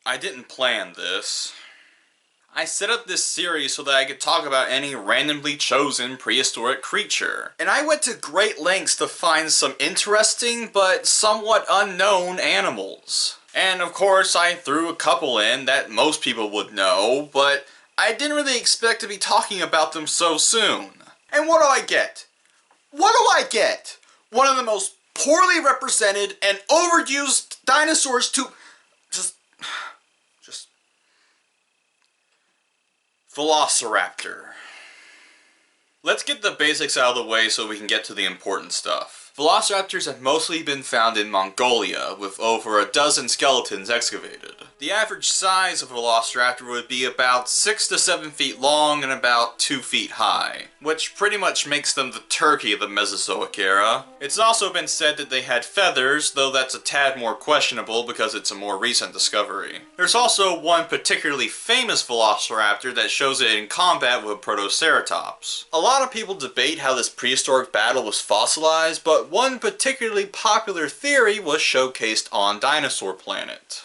I didn't plan this. I set up this series so that I could talk about any randomly chosen prehistoric creature. And I went to great lengths to find some interesting but somewhat unknown animals. And of course I threw a couple in that most people would know, but I didn't really expect to be talking about them so soon. And what do I get? What do I get? One of the most poorly represented and overused dinosaurs to just Velociraptor. Let's get the basics out of the way so we can get to the important stuff. Velociraptors have mostly been found in Mongolia, with over a dozen skeletons excavated. The average size of a Velociraptor would be about 6 to 7 feet long and about 2 feet high, which pretty much makes them the turkey of the Mesozoic era. It's also been said that they had feathers, though that's a tad more questionable because it's a more recent discovery. There's also one particularly famous Velociraptor that shows it in combat with a Protoceratops. A lot of people debate how this prehistoric battle was fossilized, but one particularly popular theory was showcased on Dinosaur Planet.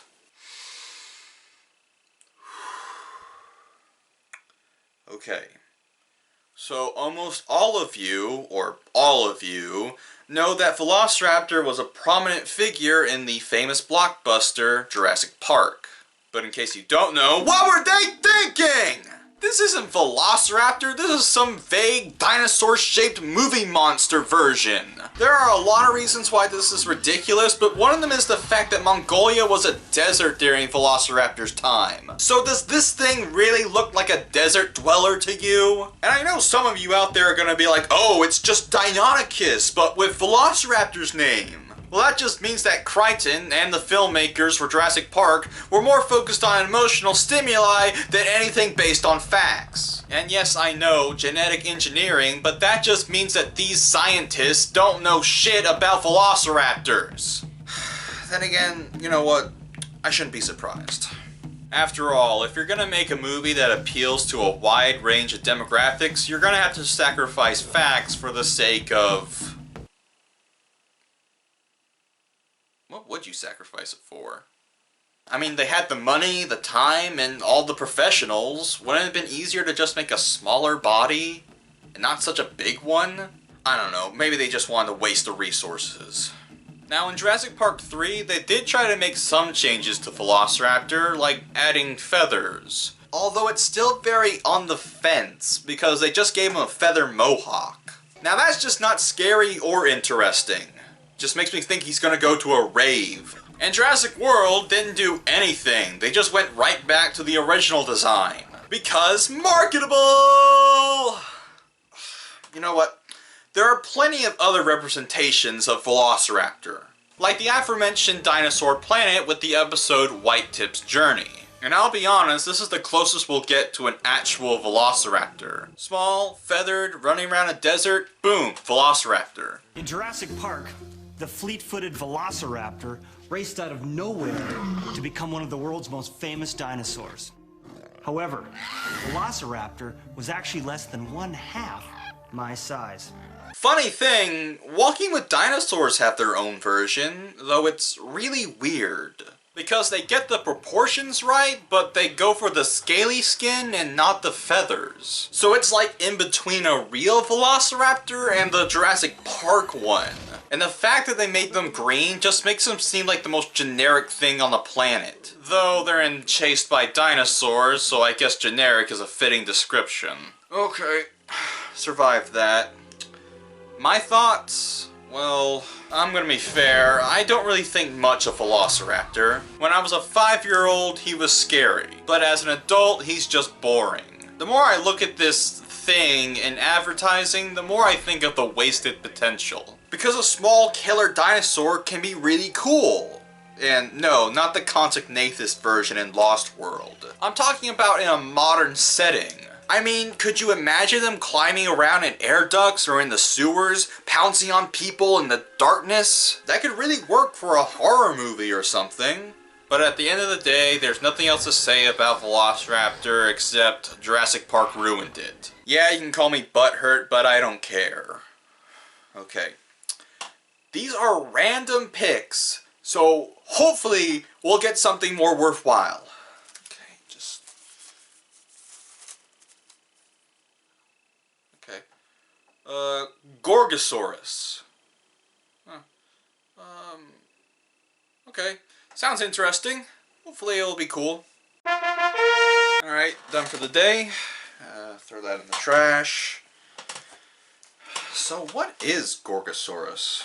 Okay, so almost all of you, know that Velociraptor was a prominent figure in the famous blockbuster Jurassic Park. But in case you don't know, what were they thinking? This isn't Velociraptor, this is some vague dinosaur-shaped movie monster version. There are a lot of reasons why this is ridiculous, but one of them is the fact that Mongolia was a desert during Velociraptor's time. So does this thing really look like a desert dweller to you? And I know some of you out there are gonna be like, oh, it's just Deinonychus, but with Velociraptor's name. Well, that just means that Crichton and the filmmakers for Jurassic Park were more focused on emotional stimuli than anything based on facts. And yes, I know, genetic engineering, but that just means that these scientists don't know shit about velociraptors. Then again, you know what? I shouldn't be surprised. After all, if you're gonna make a movie that appeals to a wide range of demographics, you're gonna have to sacrifice facts for the sake of... What would you sacrifice it for? I mean, they had the money, the time, and all the professionals. Wouldn't it have been easier to just make a smaller body? And not such a big one? I don't know, maybe they just wanted to waste the resources. Now in Jurassic Park 3, they did try to make some changes to Velociraptor, like adding feathers. Although it's still very on the fence, because they just gave him a feather mohawk. Now that's just not scary or interesting. Just makes me think he's gonna go to a rave. And Jurassic World didn't do anything. They just went right back to the original design. Because marketable! You know what? There are plenty of other representations of Velociraptor. Like the aforementioned Dinosaur Planet with the episode White Tip's Journey. And I'll be honest, this is the closest we'll get to an actual Velociraptor. Small, feathered, running around a desert, boom, Velociraptor. In Jurassic Park, the fleet-footed Velociraptor raced out of nowhere to become one of the world's most famous dinosaurs. However, Velociraptor was actually less than 1/2 my size. Funny thing, Walking with Dinosaurs have their own version, though it's really weird. Because they get the proportions right, but they go for the scaly skin and not the feathers. So it's like in between a real Velociraptor and the Jurassic Park one. And the fact that they made them green just makes them seem like the most generic thing on the planet. Though they're chased by dinosaurs, so I guess generic is a fitting description. Okay, survived that. My thoughts? Well, I'm gonna be fair, I don't really think much of Velociraptor. When I was a 5-year-old, he was scary. But as an adult, he's just boring. The more I look at this thing in advertising, the more I think of the wasted potential. Because a small killer dinosaur can be really cool. And no, not the Consignathus version in Lost World. I'm talking about in a modern setting. I mean, could you imagine them climbing around in air ducts or in the sewers, pouncing on people in the darkness? That could really work for a horror movie or something. But at the end of the day, there's nothing else to say about Velociraptor except Jurassic Park ruined it. Yeah, you can call me butthurt, but I don't care. Okay. These are random picks, So hopefully we'll get something more worthwhile. Okay, just... Okay. Gorgosaurus. Huh. Okay. Sounds interesting. Hopefully it'll be cool. Alright, done for the day. Throw that in the trash. So what is Gorgosaurus?